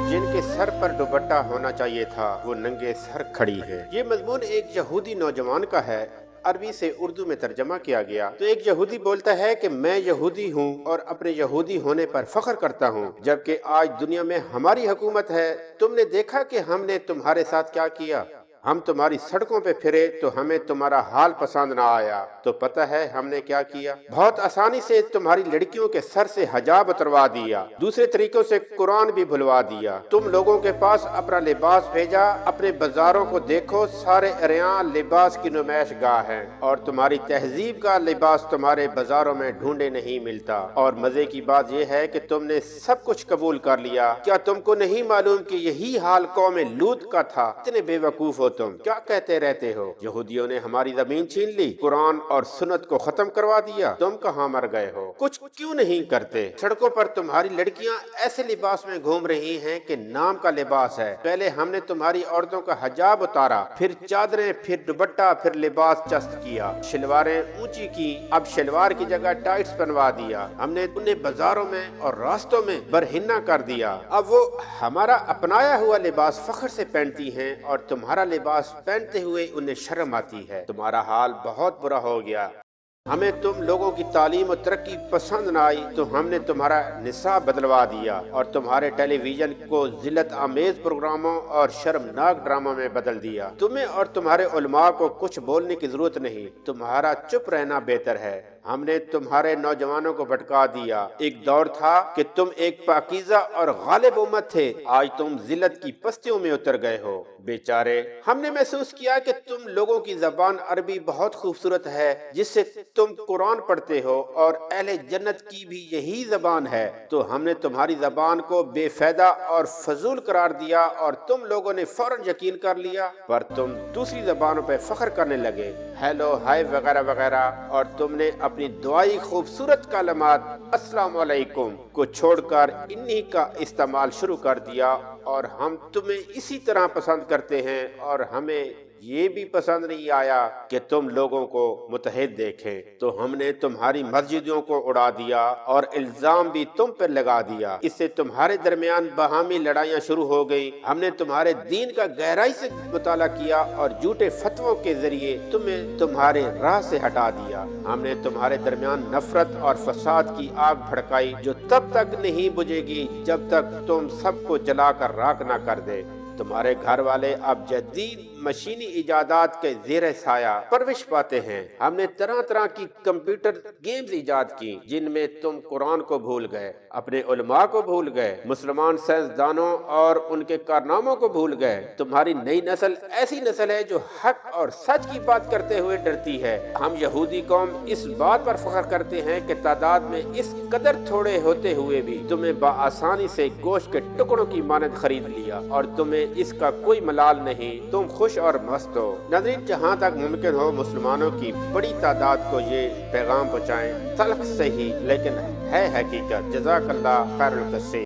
जिनके सर पर दुपट्टा होना चाहिए था वो नंगे सर खड़ी है। ये मजमून एक यहूदी नौजवान का है। अरबी से उर्दू में तर्जमा किया गया तो एक यहूदी बोलता है कि मैं यहूदी हूँ और अपने यहूदी होने पर फख्र करता हूँ, जबकि आज दुनिया में हमारी हुकूमत है। तुमने देखा कि हमने तुम्हारे साथ क्या किया। हम तुम्हारी सड़कों पे फिरे तो हमें तुम्हारा हाल पसंद ना आया, तो पता है हमने क्या किया। बहुत आसानी से तुम्हारी लड़कियों के सर से हिजाब उतरवा दिया, दूसरे तरीकों से कुरान भी भुलवा दिया। तुम लोगों के पास अपना लिबास भेजा। अपने बाजारों को देखो, सारे अरियां लिबास की नुमाइश गाह है और तुम्हारी तहजीब का लिबास तुम्हारे बाजारों में ढूंढे नहीं मिलता। और मजे की बात यह है कि तुमने सब कुछ कबूल कर लिया। क्या तुमको नहीं मालूम कि यही हाल कौम लूत का था। इतने बेवकूफ तुम क्या कहते रहते हो। यहूदियों ने हमारी जमीन छीन ली, कुरान और सुन्नत को खत्म करवा दिया। तुम कहाँ मर गए हो। कुछ क्यों नहीं करते। सड़कों पर तुम्हारी लड़कियां ऐसे लिबास में घूम रही हैं कि नाम का लिबास है। पहले हमने तुम्हारी औरतों का हिजाब उतारा, फिर चादरें, फिर दुपट्टा, फिर लिबास चस्त किया, शलवारें ऊंची की। अब शलवार की जगह टाइट्स बनवा दिया। हमने उन्हें बाजारों में और रास्तों में बरहिन्ना कर दिया। अब वो हमारा अपनाया हुआ लिबास फख्र से पहनती हैं और तुम्हारा लिबास पहनते हुए उन्हें शर्म आती है। तुम्हारा हाल बहुत बुरा हो गया। हमें तुम लोगों की तालीम और तरक्की पसंद न आई तो हमने तुम्हारा निसाब बदलवा दिया और तुम्हारे टेलीविजन को जिल्लत आमेज प्रोग्रामों और शर्मनाक ड्रामों में बदल दिया। तुम्हें और तुम्हारे उलमा को कुछ बोलने की जरूरत नहीं, तुम्हारा चुप रहना बेहतर है। हमने तुम्हारे नौजवानों को भटका दिया। एक दौर था कि तुम एक पाकीज़ा और गालिब उम्मत थे, आज तुम जिल्लत की पस्तियों में उतर गए हो। बेचारे, हमने महसूस किया कि तुम लोगों की जबान अरबी बहुत खूबसूरत है, जिससे तुम कुरान पढ़ते हो और अहले जन्नत की भी यही जबान है, तो हमने तुम्हारी जबान को बेफायदा और फजूल करार दिया और तुम लोगों ने फौरन यकीन कर लिया। पर तुम दूसरी जबानों पर फख्र करने लगे, हेलो, हाय वगैरह वगैरह, और तुमने अपनी दुआई खूबसूरत कलमात अस्सलाम वालेकुम को छोड़कर इन्हीं का इस्तेमाल शुरू कर दिया। और हम तुम्हें इसी तरह पसंद करते हैं और हमें ये भी पसंद नहीं आया कि तुम लोगों को मुतहद देखें, तो हमने तुम्हारी मस्जिदों को उड़ा दिया और इल्जाम भी तुम पर लगा दिया। इससे तुम्हारे दरमियान बाहमी लड़ाइयाँ शुरू हो गई। हमने तुम्हारे दीन का गहराई से मुताला किया और झूठे फतवों के जरिए तुम्हें तुम्हारे राह से हटा दिया। हमने तुम्हारे दरमियान नफरत और फसाद की आग भड़काई, जो तब तक नहीं बुझेगी जब तक तुम सबको जलाकर राख ना कर दे। तुम्हारे घर वाले अब जदीद मशीनी इजादात के ज़ेरे साया परविश पाते हैं। हमने तरह तरह की कंप्यूटर गेम्स इजाद की, जिनमें तुम कुरान को भूल गए, अपने उलमा को भूल गए, मुसलमान साइंसदानों और उनके कारनामों को भूल गए। तुम्हारी नई नस्ल ऐसी नस्ल है जो हक और सच की बात करते हुए डरती है। हम यहूदी कौम इस बात पर फख्र करते हैं कि तादाद में इस कदर थोड़े होते हुए भी तुम्हें बाआसानी से गोश्त के टुकड़ों की मानद खरीद लिया और तुम्हें इसका कोई मलाल नहीं। तुम खुश और मस्त हो। नाज़रीन, जहाँ तक मुमकिन हो मुसलमानों की बड़ी तादाद को ये पैगाम पहुँचाएं। तल्ख सही लेकिन है हकीकत। जज़ाकल्लाह खैरुल कसीर।